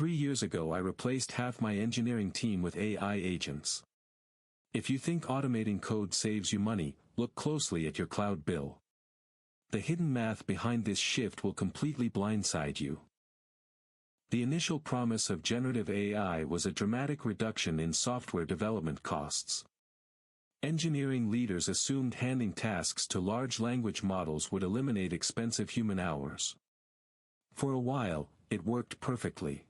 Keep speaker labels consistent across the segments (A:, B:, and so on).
A: 3 years ago I replaced half my engineering team with AI agents. If you think automating code saves you money, look closely at your cloud bill. The hidden math behind this shift will completely blindside you. The initial promise of generative AI was a dramatic reduction in software development costs. Engineering leaders assumed handing tasks to large language models would eliminate expensive human hours. For a while, it worked perfectly.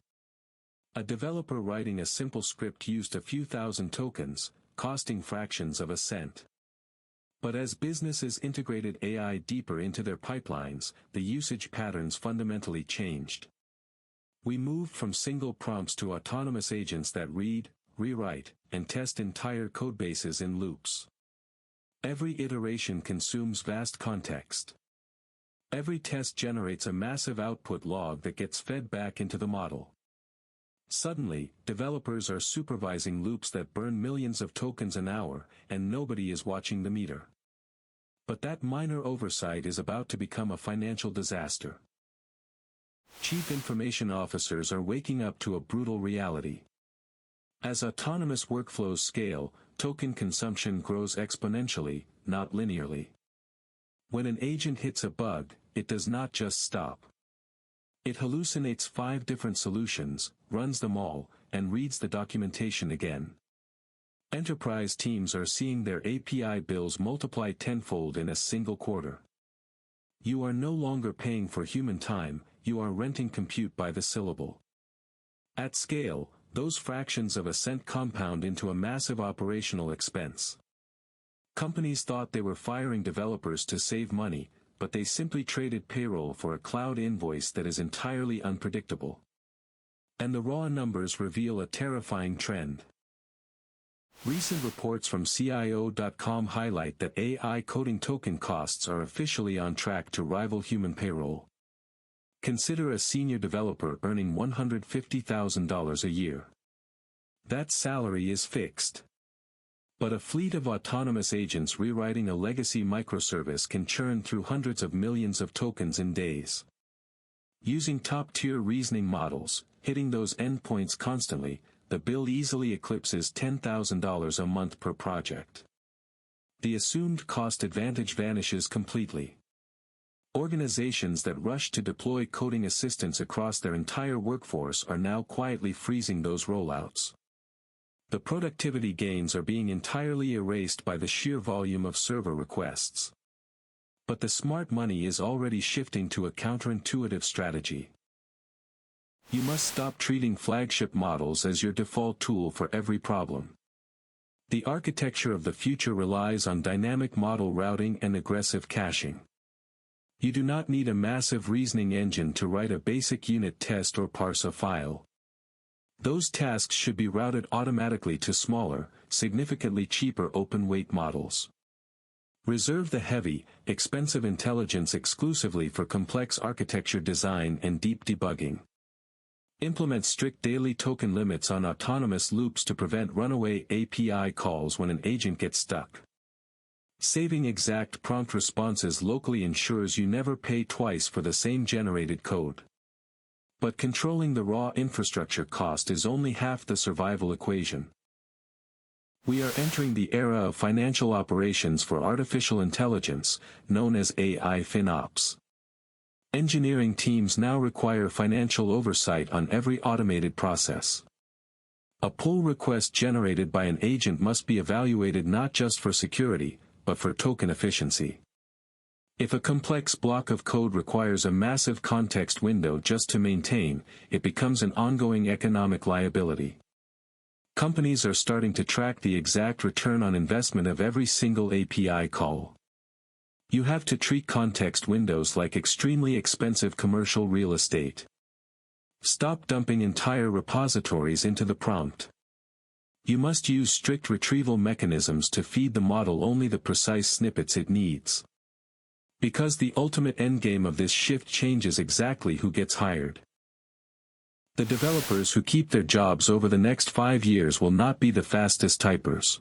A: A developer writing a simple script used a few thousand tokens, costing fractions of a cent. But as businesses integrated AI deeper into their pipelines, the usage patterns fundamentally changed. We moved from single prompts to autonomous agents that read, rewrite, and test entire codebases in loops. Every iteration consumes vast context. Every test generates a massive output log that gets fed back into the model. Suddenly, developers are supervising loops that burn millions of tokens an hour, and nobody is watching the meter. But that minor oversight is about to become a financial disaster. Chief information officers are waking up to a brutal reality. As autonomous workflows scale, token consumption grows exponentially, not linearly. When an agent hits a bug, it does not just stop. It hallucinates 5 different solutions, runs them all, and reads the documentation again. Enterprise teams are seeing their API bills multiply tenfold in a single quarter. You are no longer paying for human time, you are renting compute by the syllable. At scale, those fractions of a cent compound into a massive operational expense. Companies thought they were firing developers to save money, but they simply traded payroll for a cloud invoice that is entirely unpredictable. And the raw numbers reveal a terrifying trend. Recent reports from CIO.com highlight that AI coding token costs are officially on track to rival human payroll. Consider a senior developer earning $150,000 a year. That salary is fixed. But a fleet of autonomous agents rewriting a legacy microservice can churn through hundreds of millions of tokens in days. Using top-tier reasoning models, hitting those endpoints constantly, the bill easily eclipses $10,000 a month per project. The assumed cost advantage vanishes completely. Organizations that rush to deploy coding assistants across their entire workforce are now quietly freezing those rollouts. The productivity gains are being entirely erased by the sheer volume of server requests. But the smart money is already shifting to a counterintuitive strategy. You must stop treating flagship models as your default tool for every problem. The architecture of the future relies on dynamic model routing and aggressive caching. You do not need a massive reasoning engine to write a basic unit test or parse a file. Those tasks should be routed automatically to smaller, significantly cheaper open-weight models. Reserve the heavy, expensive intelligence exclusively for complex architecture design and deep debugging. Implement strict daily token limits on autonomous loops to prevent runaway API calls when an agent gets stuck. Saving exact prompt responses locally ensures you never pay twice for the same generated code. But controlling the raw infrastructure cost is only half the survival equation. We are entering the era of financial operations for artificial intelligence, known as AI FinOps. Engineering teams now require financial oversight on every automated process. A pull request generated by an agent must be evaluated not just for security, but for token efficiency. If a complex block of code requires a massive context window just to maintain, it becomes an ongoing economic liability. Companies are starting to track the exact return on investment of every single API call. You have to treat context windows like extremely expensive commercial real estate. Stop dumping entire repositories into the prompt. You must use strict retrieval mechanisms to feed the model only the precise snippets it needs. Because the ultimate endgame of this shift changes exactly who gets hired. The developers who keep their jobs over the next 5 years will not be the fastest typers.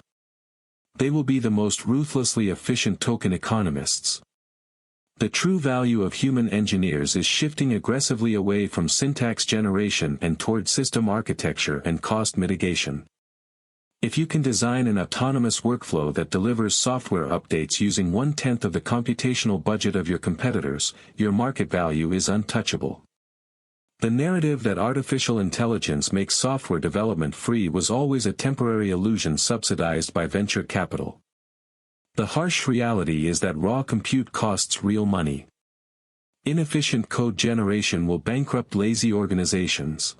A: They will be the most ruthlessly efficient token economists. The true value of human engineers is shifting aggressively away from syntax generation and toward system architecture and cost mitigation. If you can design an autonomous workflow that delivers software updates using 1/10 of the computational budget of your competitors, your market value is untouchable. The narrative that artificial intelligence makes software development free was always a temporary illusion subsidized by venture capital. The harsh reality is that raw compute costs real money. Inefficient code generation will bankrupt lazy organizations.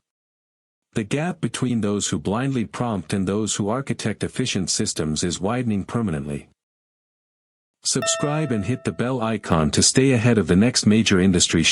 A: The gap between those who blindly prompt and those who architect efficient systems is widening permanently. Subscribe and hit the bell icon to stay ahead of the next major industry